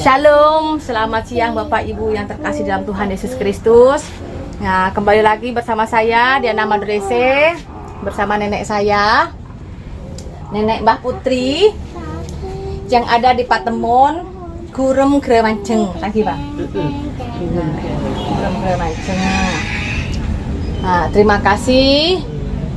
Shalom, selamat siang Bapak Ibu yang terkasih dalam Tuhan Yesus Kristus. Nah, kembali lagi bersama saya Diana Madrese, bersama nenek saya, Nenek Mbah Putri, yang ada di Patemon, Gurem Gremanceng. Lagi Bang? Gurem Gremanceng. Nah, terima kasih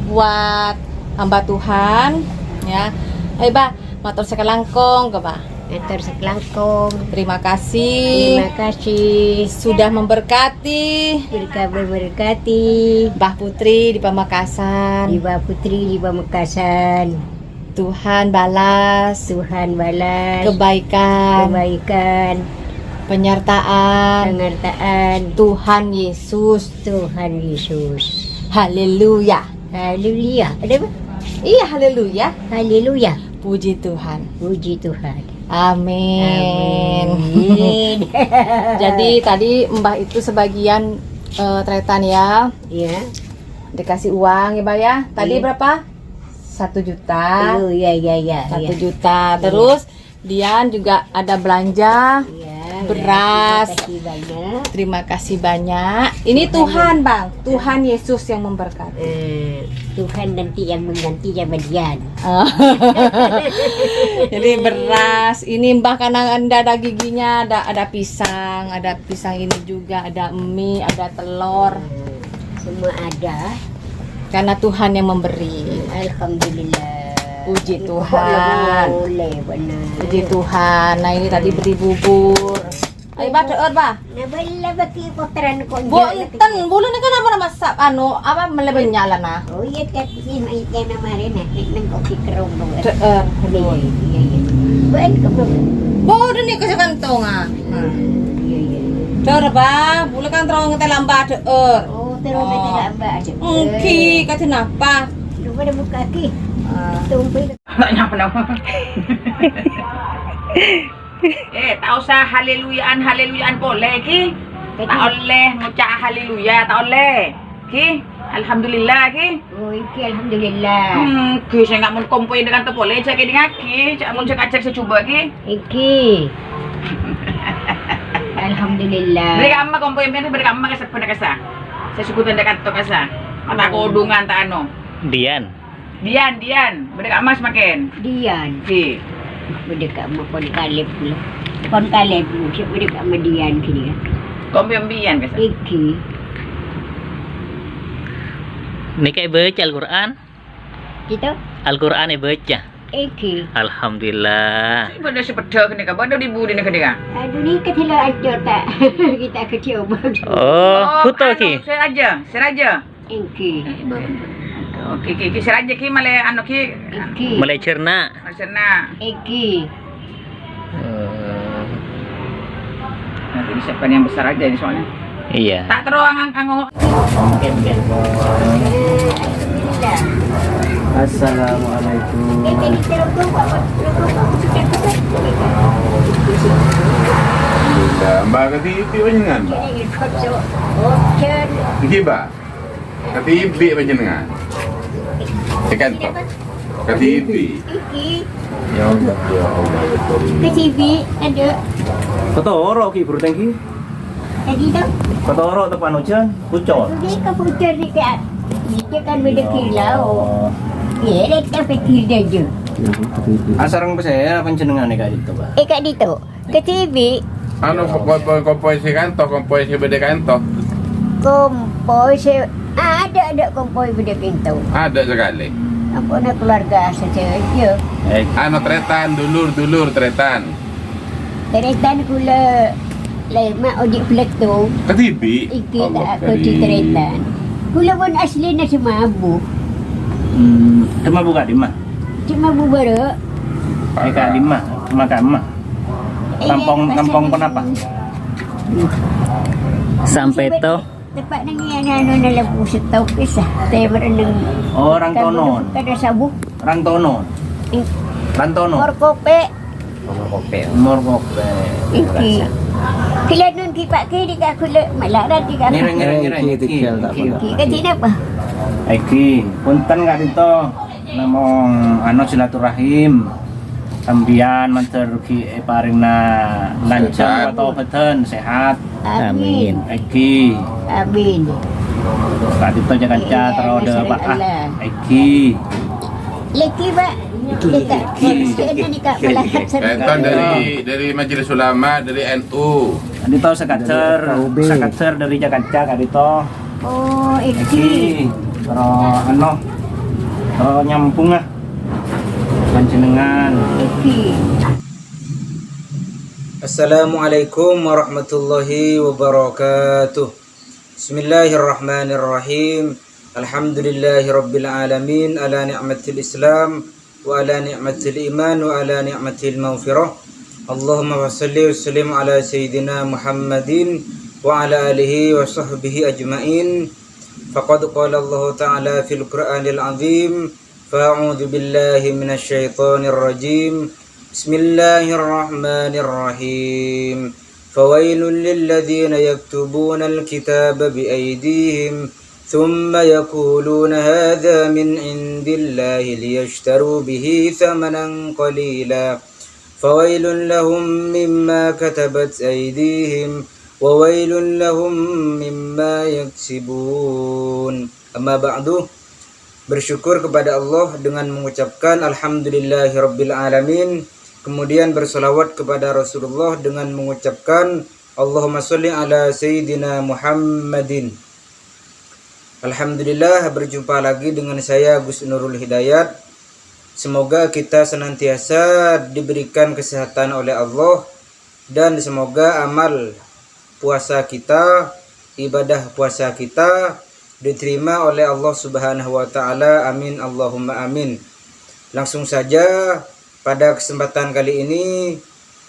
buat hamba Tuhan, ya. Hai Bah, matur sekelangkong, Bah. Matur sekelangkung. Terima kasih. Terima kasih Sudah memberkati berkati Mbah Putri di Pamekasan. Ibu Putri di Pamekasan. Tuhan balas Tuhan balas kebaikan, penyertaan Tuhan Yesus. Tuhan Yesus. Haleluya. Haleluya. Ada apa? Iya, haleluya. Haleluya. Puji Tuhan. Puji Tuhan. Amin. Amin. Jadi tadi Mbah itu sebagian tretan ya. Ya. Dikasih uang ya, Mbak ya. Tadi Iya. berapa? 1 juta. Oh, ya. 1 juta. Terus Dian juga ada belanja Ya, beras. Terima kasih banyak. Terima kasih banyak. Ini Tuhan, Bang. Tuhan Yesus yang memberkati. Tuhan nanti yang mengganti zaman Dian. Jadi beras. Ini Mbah karena Anda ada giginya, ada pisang ini juga, ada mie, ada telur. Semua ada. Karena Tuhan yang memberi. Alhamdulillah. Puji Tuhan. Boleh benar. Puji Tuhan. Nah, ini tadi beri bubur. Ayo Bah, deut Bah. Nah, bala baki kotoran kok. Bu, enten bulan ini kan apa masak melebenya lah nah. Oh iya kan sih mai yang kemarin nah, nang kopi kerong dong. Deut. Iya. Buat ke Bu, ini kasih kantong ah. Iya. Deut Bah, bulan kan terong ngetel lambah deut. Oh, terus kita enggak mbak aja. Engki, kata kenapa? Coba ada buka ki. Tumpi. Nak nyapa. Tak usah haleluyaan boleh ki. Tak oleh ngucap haleluya, tak oleh. Ki, alhamdulillah ki. Oh, iki alhamdulillah. Ki saya enggak mau kompoi dengan tu boleh cak dengan ki. Cak mau cak saya cuba ki. Iki. Alhamdulillah. Beri amma kompoi yang beri amma kasar pada kasar. Saya suku tanda kata kasar. Kata kodungan tak anu. Dian, beri amma semakin. Dian. Ki. Berdekat sama Pon Kaleb pula. Pon Kaleb pula. Siapa berdekat sama Dian kini kan. Kompoi ambian kasar. Iki. Ini kayak baca Al-Quran? Kita? Al-Quran baca? Iki. Alhamdulillah. Pada sepeda kini kan, pada ribu di negara kan. Aduh ni ketila ajar tak. Kita kecil banget. Oh, foto ki? Saya raja. Iki. Oke, saya raja ki malay anu ki. Iki. Mulai cerna. Maksudnya, Iki. nanti disiapkan yang besar aja ini soalnya. Iya. Tak terus anggo. Assalamualaikum. Mbak kati ibi panjenengan, Mbak. Iki, Mbak. Kati ibi panjenengan. Tekan tok. Kati ibi. Ya Allah, ya Allah. Ke TV ada. Ketoro ki bro tangki. Tadi tu. Ketoro tu panujan, pucot. Dia kan putar dekat. Dia kan beda kilau. Ya, dia kan fikir dia je. Asarang saya panjenengan kak itu, Pak. Kat itu. Ke TV. Anu kompoi si kantor, kompoi si beda kantor. Kompoi ada kompoi beda pintu. Ada sekali. Apa nak keluarga saja. Anu tretan, dulur tretan. Teretan kula lema odik peletu. Kati ibi. Iki tak aku di teretan. Kula pun asli na semabu. Cuma buka di mah. Cuma bubara. Kak di mah, makan mah. Kampung kenapa? Sampai to. Tepat nang yan na labu setau pisah. Tayo berenang. Orang tonon. Kada sabu. Orang tonon. Rantono. Morkope. Morkope. Iki. Kila nun kipak ke di ka kula malaran di ka. Ngira. Iki kasi apa? Iki, punten kak dito. Namong ano silaturahim. Sambian mantur ki paringna lancar Sehat. atau beten sehat. Amin. Eki Amin. Pak Dito Jakarta Iya, terode Masya Pak Allah. Eki Leki Pak. Dekat kena dekat Melaka sana. Kan dari Majelis Ulama, dari NU. Dito sakacer dari Jakarta Kak Dito. Oh, Eki Eki. terus terus nyampung panjenengan. Eki. Assalamualaikum warahmatullahi wabarakatuh. Bismillahirrahmanirrahim. Alhamdulillahirabbil alamin ala ni'matil Islam wa ala ni'matil iman wa ala ni'matil maghfirah. Allahumma shalli wa sallim ala sayyidina Muhammadin wa ala alihi wa sahbihi ajmain. Faqad qala Allah ta'ala fil Qur'anil azim. Fa'udzu billahi minasy syaithanir rajim. Bismillahirrahmanirrahim. Fawailul lilladzina yaktubuna alkitaba biaydihim thumma yaquluna hadza min indillahi liyashtaru bihi thamanan qalila. Fawailun lahum mimma katabat aydihim wa wailun lahum mimma yaksibun. Amma ba'du. Bersyukur kepada Allah dengan mengucapkan alhamdulillahirabbil alamin. Kemudian bersolawat kepada Rasulullah dengan mengucapkan Allahumma sholli ala Sayyidina Muhammadin. Alhamdulillah, berjumpa lagi dengan saya Gus Nurul Hidayat. Semoga kita senantiasa diberikan kesehatan oleh Allah, dan semoga amal puasa kita, ibadah puasa kita diterima oleh Allah Subhanahu wa taala. Amin Allahumma amin. Langsung saja, pada kesempatan kali ini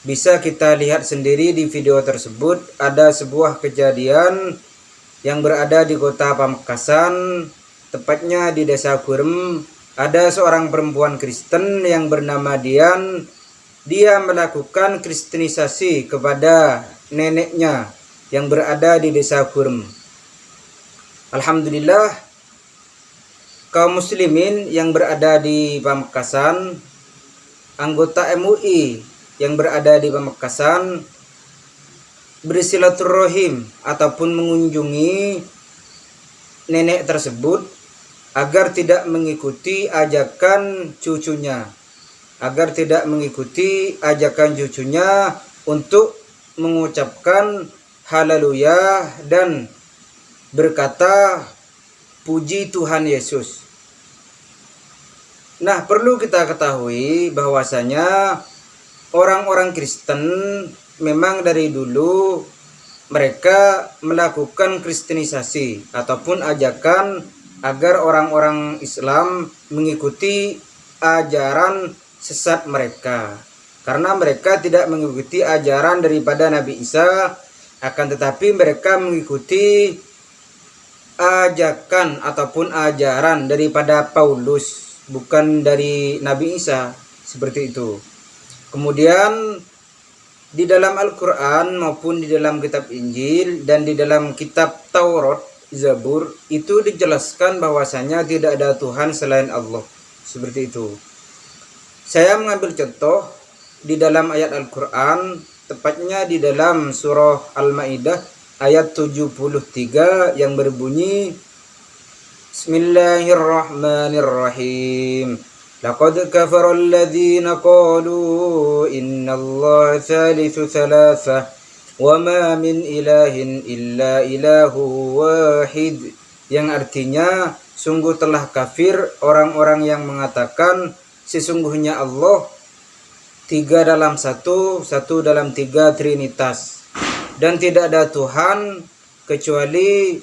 bisa kita lihat sendiri di video tersebut ada sebuah kejadian yang berada di kota Pamekasan, tepatnya di Desa Kurem. Ada seorang perempuan Kristen yang bernama Dian. Dia melakukan kristenisasi kepada neneknya yang berada di Desa Kurem. Alhamdulillah, kaum muslimin yang berada di Pamekasan, anggota MUI yang berada di Pamekasan, bersilaturahim ataupun mengunjungi nenek tersebut agar tidak mengikuti ajakan cucunya, untuk mengucapkan haleluya dan berkata puji Tuhan Yesus. Nah, perlu kita ketahui bahwasanya orang-orang Kristen memang dari dulu mereka melakukan kristenisasi ataupun ajakan agar orang-orang Islam mengikuti ajaran sesat mereka. Karena mereka tidak mengikuti ajaran daripada Nabi Isa, akan tetapi mereka mengikuti ajakan ataupun ajaran daripada Paulus, bukan dari Nabi Isa, seperti itu. Kemudian di dalam Al-Quran maupun di dalam kitab Injil dan di dalam kitab Taurat, Zabur, itu dijelaskan bahwasanya tidak ada Tuhan selain Allah, seperti itu. Saya mengambil contoh di dalam ayat Al-Quran, tepatnya di dalam surah Al-Maidah ayat 73 yang berbunyi Bismillahirrahmanirrahim. Laqad kafara alladhina qalu innallaha thalithu thalathah wa ma min ilahin illa ilahu wahid. Yang artinya, sungguh telah kafir orang-orang yang mengatakan sesungguhnya Allah tiga dalam satu, satu dalam tiga, trinitas. Dan tidak ada Tuhan kecuali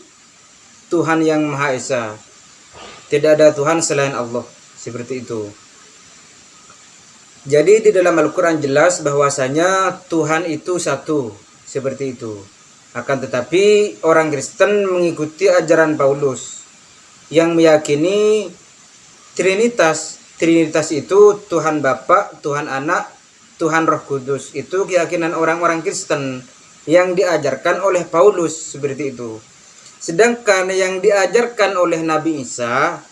Tuhan yang Maha Esa. Tidak ada Tuhan selain Allah. Seperti itu. Jadi di dalam Al-Quran jelas bahwasanya Tuhan itu satu. Seperti itu. Akan tetapi orang Kristen mengikuti ajaran Paulus yang meyakini Trinitas. Trinitas itu Tuhan Bapa, Tuhan Anak, Tuhan Roh Kudus. Itu keyakinan orang-orang Kristen yang diajarkan oleh Paulus, seperti itu. Sedangkan yang diajarkan oleh Nabi Isa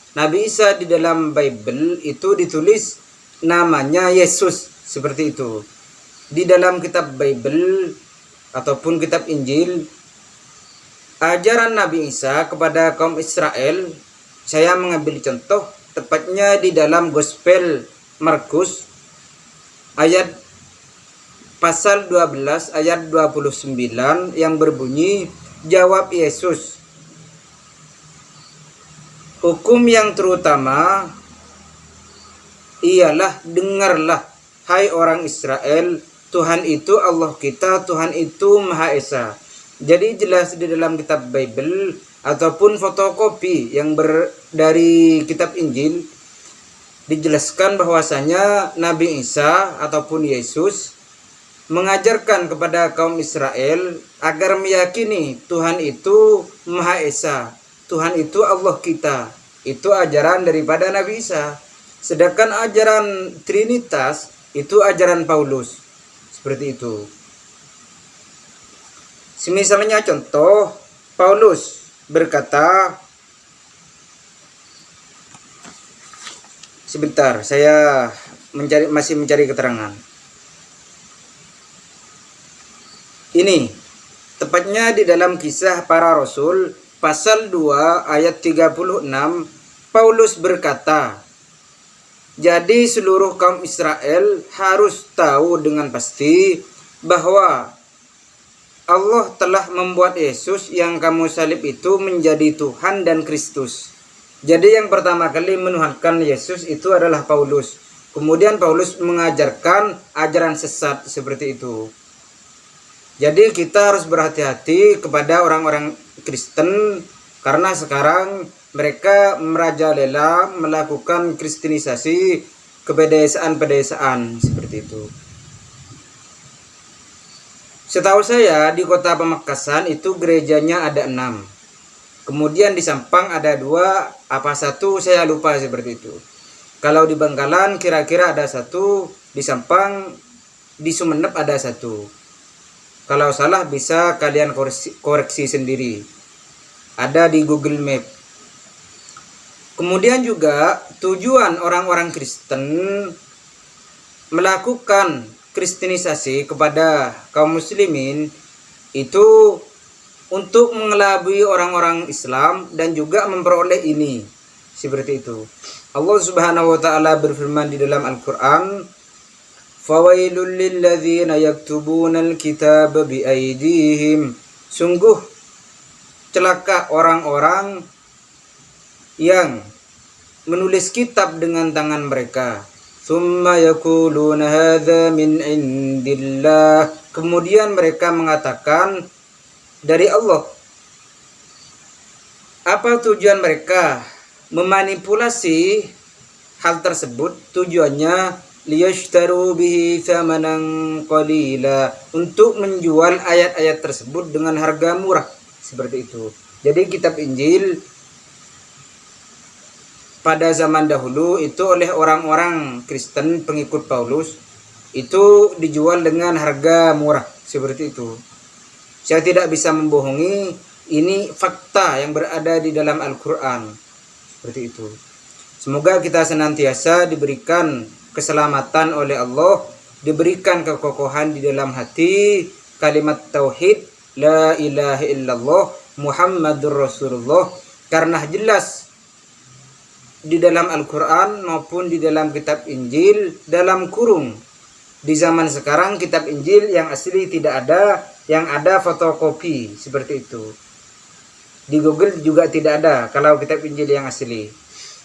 di dalam Bible itu ditulis namanya Yesus, Seperti itu. Di dalam kitab Bible ataupun kitab Injil, ajaran Nabi Isa kepada kaum Israel, saya mengambil contoh tepatnya di dalam Gospel Markus ayat pasal 12 ayat 29 yang berbunyi, jawab Yesus, hukum yang terutama ialah, dengarlah hai orang Israel, Tuhan itu Allah kita, Tuhan itu Maha Esa. Jadi jelas di dalam kitab Bible ataupun fotokopi yang dari kitab Injil dijelaskan bahwasanya Nabi Isa ataupun Yesus mengajarkan kepada kaum Israel agar meyakini Tuhan itu Maha Esa, Tuhan itu Allah kita. Itu ajaran daripada Nabi Isa. Sedangkan ajaran Trinitas itu ajaran Paulus. Seperti itu. Semisalnya contoh, Paulus berkata, sebentar, saya masih mencari keterangan. Ini tepatnya di dalam Kisah Para Rasul pasal 2 ayat 36, Paulus berkata, jadi seluruh kaum Israel harus tahu dengan pasti bahwa Allah telah membuat Yesus yang kamu salib itu menjadi Tuhan dan Kristus. Jadi yang pertama kali menuhankan Yesus itu adalah Paulus. Kemudian Paulus mengajarkan ajaran sesat seperti itu. Jadi kita harus berhati-hati kepada orang-orang Kristen karena sekarang mereka merajalela melakukan kristenisasi, kepedesaan-pedesaan seperti itu. Setahu saya di kota Pamekasan itu gerejanya ada 6. Kemudian di Sampang ada 2, apa 1 saya lupa seperti itu. Kalau di Bangkalan kira-kira ada 1, di Sampang, di Sumeneb ada 1. Kalau salah bisa kalian koreksi sendiri. Ada di Google Map. Kemudian juga tujuan orang-orang Kristen melakukan kristenisasi kepada kaum muslimin itu untuk mengelabui orang-orang Islam dan juga memperoleh ini. Seperti itu. Allah Subhanahu wa taala berfirman di dalam Al-Qur'an, "Fawailul lilladzina yaktubunal kitaba biaydihim." Sungguh celaka orang-orang yang menulis kitab dengan tangan mereka. Tsumma yaquluna hadza min indillah. Kemudian mereka mengatakan dari Allah. Apa tujuan mereka? Memanipulasi hal tersebut, tujuannya liyashtaru bihi thamanan qalila, untuk menjual ayat-ayat tersebut dengan harga murah. Seperti itu. Jadi kitab Injil pada zaman dahulu itu oleh orang-orang Kristen pengikut Paulus itu dijual dengan harga murah. Seperti itu. Saya tidak bisa membohongi, ini fakta yang berada di dalam Al-Quran. Seperti itu. Semoga kita senantiasa diberikan keselamatan oleh Allah, diberikan kekokohan di dalam hati, kalimat tauhid, la ilaha illallah, Muhammadur Rasulullah. Karena jelas di dalam Al-Quran maupun di dalam kitab Injil, dalam kurung. Di zaman sekarang kitab Injil yang asli tidak ada, yang ada fotokopi seperti itu. Di Google juga tidak ada kalau kitab Injil yang asli.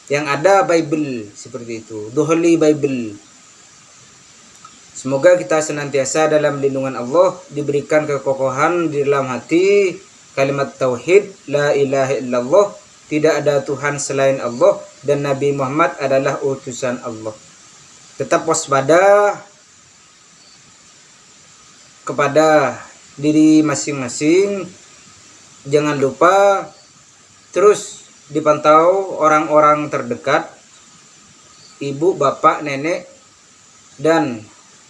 Yang ada Bible seperti itu, The Holy Bible. Semoga kita senantiasa dalam lindungan Allah, diberikan kekokohan di dalam hati, kalimat tauhid, la ilaha illallah, tidak ada Tuhan selain Allah, dan Nabi Muhammad adalah utusan Allah. Tetap waspada kepada diri masing-masing. Jangan lupa terus dipantau orang-orang terdekat, ibu, bapak, nenek, dan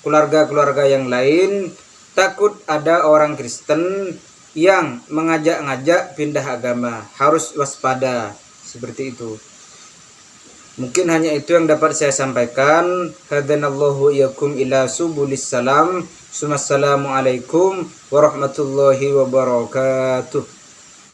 keluarga-keluarga yang lain. Takut ada orang Kristen yang mengajak-ngajak pindah agama. Harus waspada seperti itu. Mungkin hanya itu yang dapat saya sampaikan. Hadanallahu iyakum ila subulis salam. Assalamualaikum warahmatullahi wabarakatuh.